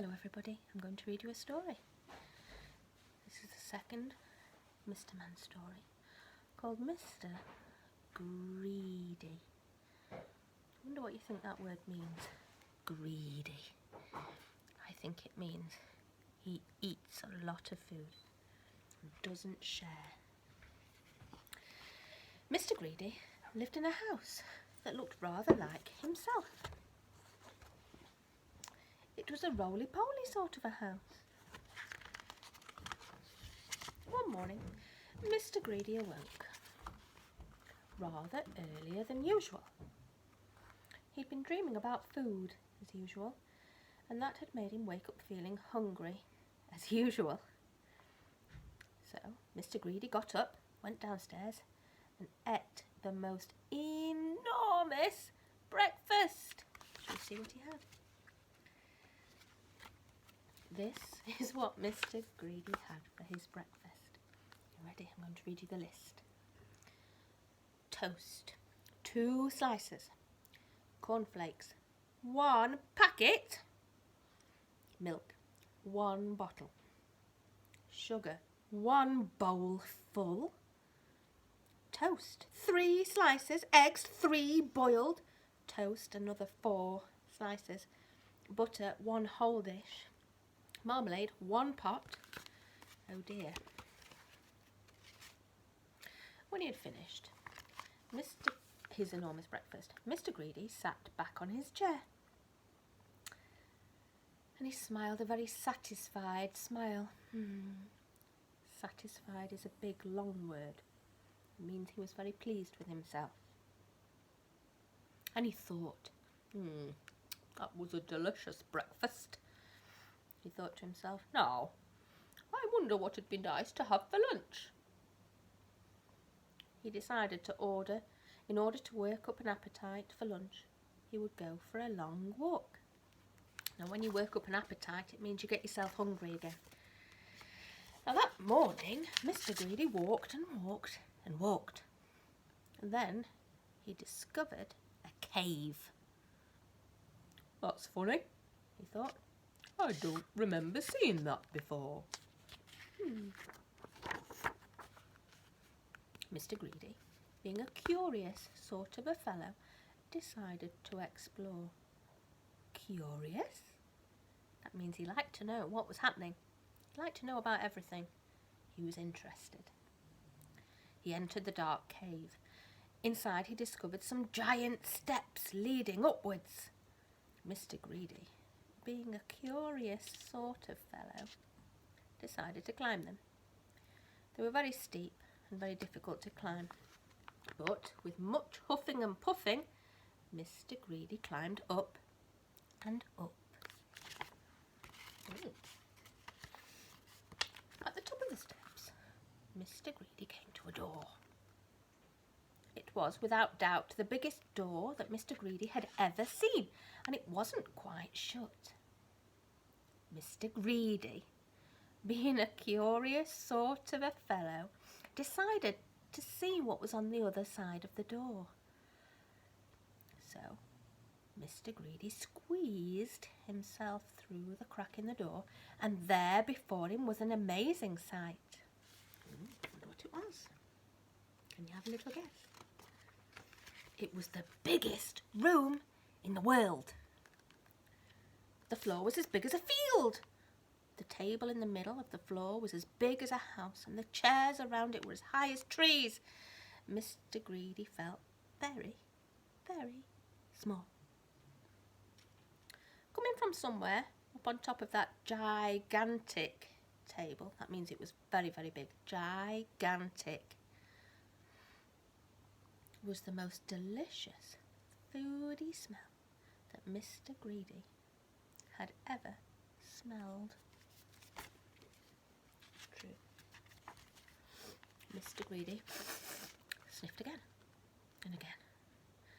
Hello everybody, I'm going to read you a story. This is the second Mr. Man story called Mr. Greedy. I wonder what you think that word means. Greedy. I think it means he eats a lot of food and doesn't share. Mr. Greedy lived in a house that looked rather like himself. It was a roly-poly sort of a house. One morning, Mr. Greedy awoke rather earlier than usual. He'd been dreaming about food, as usual, and that had made him wake up feeling hungry, as usual. So, Mr. Greedy got up, went downstairs, and ate the most enormous breakfast. Shall we see what he had? This is what Mr. Greedy had for his breakfast. You ready? I'm going to read you the list. Toast, 2 slices. Cornflakes, 1 packet. Milk, 1 bottle. Sugar, 1 bowl full. Toast, 3 slices. Eggs, 3 boiled. Toast, another 4 slices. Butter, 1 whole dish. Marmalade, 1 pot. Oh dear. When he had finished his enormous breakfast, Mr. Greedy sat back on his chair. And he smiled a very satisfied smile. Satisfied is a big, long word. It means he was very pleased with himself. And he thought, that was a delicious breakfast. He thought to himself, now, I wonder what would be nice to have for lunch. He decided to order, in order to work up an appetite for lunch, he would go for a long walk. Now, when you work up an appetite, it means you get yourself hungry again. Now, that morning, Mr. Greedy walked and walked and walked. And then he discovered a cave. That's funny, he thought. I don't remember seeing that before. Mr. Greedy, being a curious sort of a fellow, decided to explore. Curious? That means he liked to know what was happening. He liked to know about everything. He was interested. He entered the dark cave. Inside he discovered some giant steps leading upwards. Mr. Greedy, being a curious sort of fellow, decided to climb them. They were very steep and very difficult to climb, but with much huffing and puffing, Mr. Greedy climbed up and up. At the top of the steps, Mr. Greedy came to a door. It was, without doubt, the biggest door that Mr. Greedy had ever seen, and it wasn't quite shut. Mr. Greedy, being a curious sort of a fellow, decided to see what was on the other side of the door. So, Mr. Greedy squeezed himself through the crack in the door, and there before him was an amazing sight. I wonder what it was. Can you have a little guess? It was the biggest room in the world. The floor was as big as a field. The table in the middle of the floor was as big as a house, and the chairs around it were as high as trees. Mr. Greedy felt very, very small. Coming from somewhere up on top of that gigantic table, that means it was very, very big, gigantic, was the most delicious, foody smell that Mr. Greedy had ever smelled. True. Mr. Greedy sniffed again and again,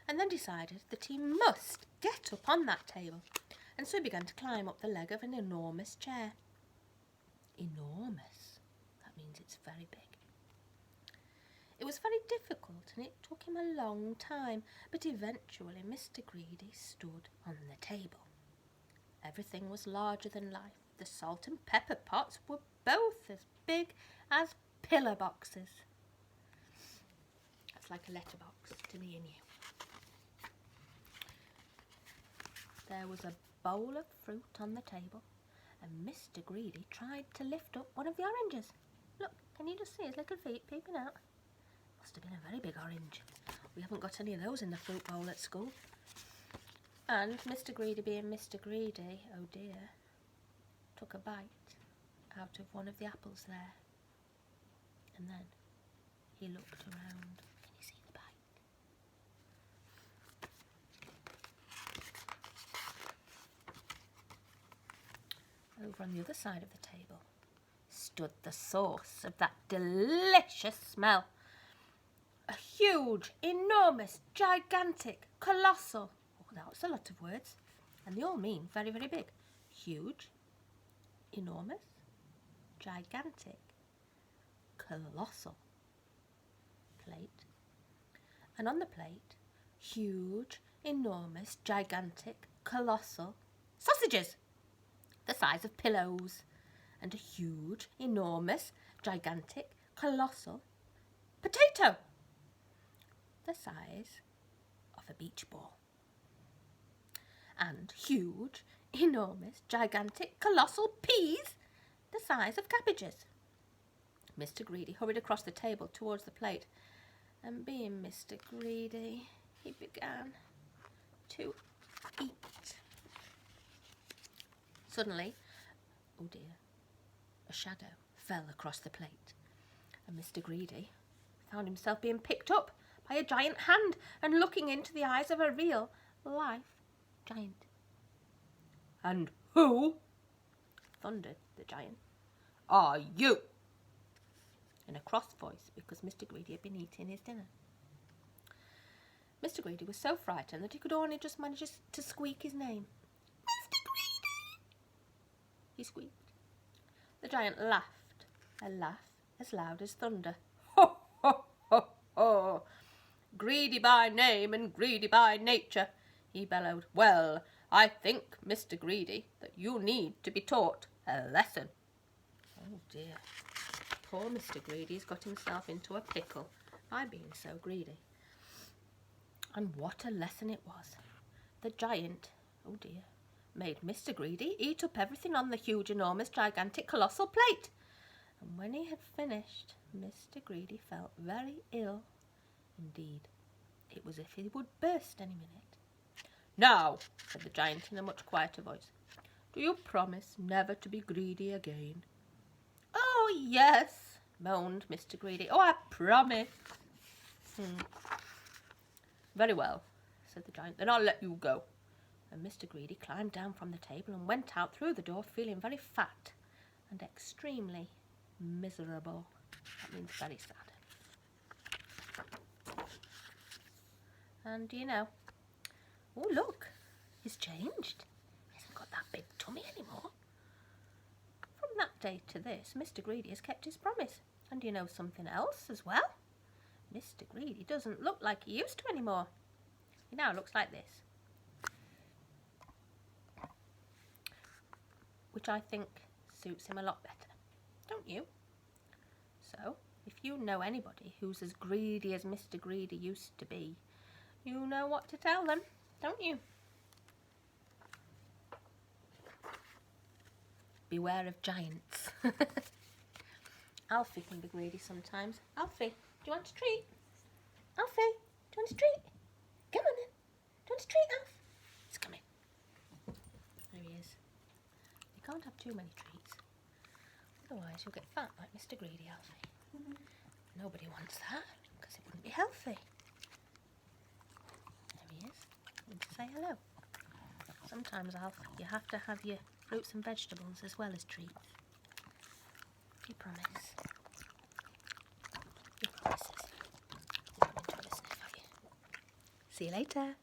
and then decided that he must get up on that table, and so he began to climb up the leg of an enormous chair. Enormous. That means it's very big. It was very difficult, and it took him a long time, but eventually Mr. Greedy stood on the table. Everything was larger than life. The salt and pepper pots were both as big as pillar boxes. That's like a letterbox to me and you. There was a bowl of fruit on the table, and Mr. Greedy tried to lift up one of the oranges. Look, can you just see his little feet peeping out? Must have been a very big orange. We haven't got any of those in the fruit bowl at school. And Mr. Greedy, being Mr. Greedy, oh dear, took a bite out of one of the apples there. And then he looked around. Can you see the bite? Over on the other side of the table stood the source of that delicious smell. A huge, enormous, gigantic, colossal, oh, that was a lot of words, and they all mean very, very big. Huge, enormous, gigantic, colossal plate. And on the plate, huge, enormous, gigantic, colossal sausages, the size of pillows, and a huge, enormous, gigantic, colossal potato, the size of a beach ball. And huge, enormous, gigantic, colossal peas, the size of cabbages. Mr. Greedy hurried across the table towards the plate, and being Mr. Greedy, he began to eat. Suddenly, oh dear, a shadow fell across the plate, and Mr. Greedy found himself being picked up by a giant hand and looking into the eyes of a real life giant. "And who," thundered the giant, "are you?" in a cross voice, because Mr. Greedy had been eating his dinner. Mr. Greedy was so frightened that he could only just manage to squeak his name. "Mr. Greedy!" he squeaked. The giant laughed, a laugh as loud as thunder. "Ho, ho, ho, ho! Greedy by name and greedy by nature," he bellowed. "Well, I think, Mr. Greedy, that you need to be taught a lesson." Oh dear. Poor Mr. Greedy's got himself into a pickle by being so greedy. And what a lesson it was. The giant, oh dear, made Mr. Greedy eat up everything on the huge, enormous, gigantic, colossal plate. And when he had finished, Mr. Greedy felt very ill indeed. It was as if he would burst any minute. "Now," said the giant in a much quieter voice, "do you promise never to be greedy again?" "Oh, yes," moaned Mr. Greedy. "Oh, I promise." "Very well," said the giant. "Then I'll let you go." And Mr. Greedy climbed down from the table and went out through the door feeling very fat and extremely miserable. That means very sad. And you know, oh look, he's changed. He hasn't got that big tummy anymore. From that day to this, Mr. Greedy has kept his promise. And you know something else as well? Mr. Greedy doesn't look like he used to anymore. He now looks like this, which I think suits him a lot better, don't you? So, if you know anybody who's as greedy as Mr. Greedy used to be, you know what to tell them, don't you? Beware of giants. Alfie can be greedy sometimes. Alfie, do you want a treat? Alfie, do you want a treat? Come on then. Do you want a treat, Alf? He's coming. There he is. You can't have too many treats. Otherwise you'll get fat like Mr. Greedy, Alfie. Nobody wants that, because it wouldn't be healthy. There he is. Want to say hello? Sometimes, Alf, you have to have your fruits and vegetables as well as treats. You promise. Your promises. You're not into a sniff, are you? See you later.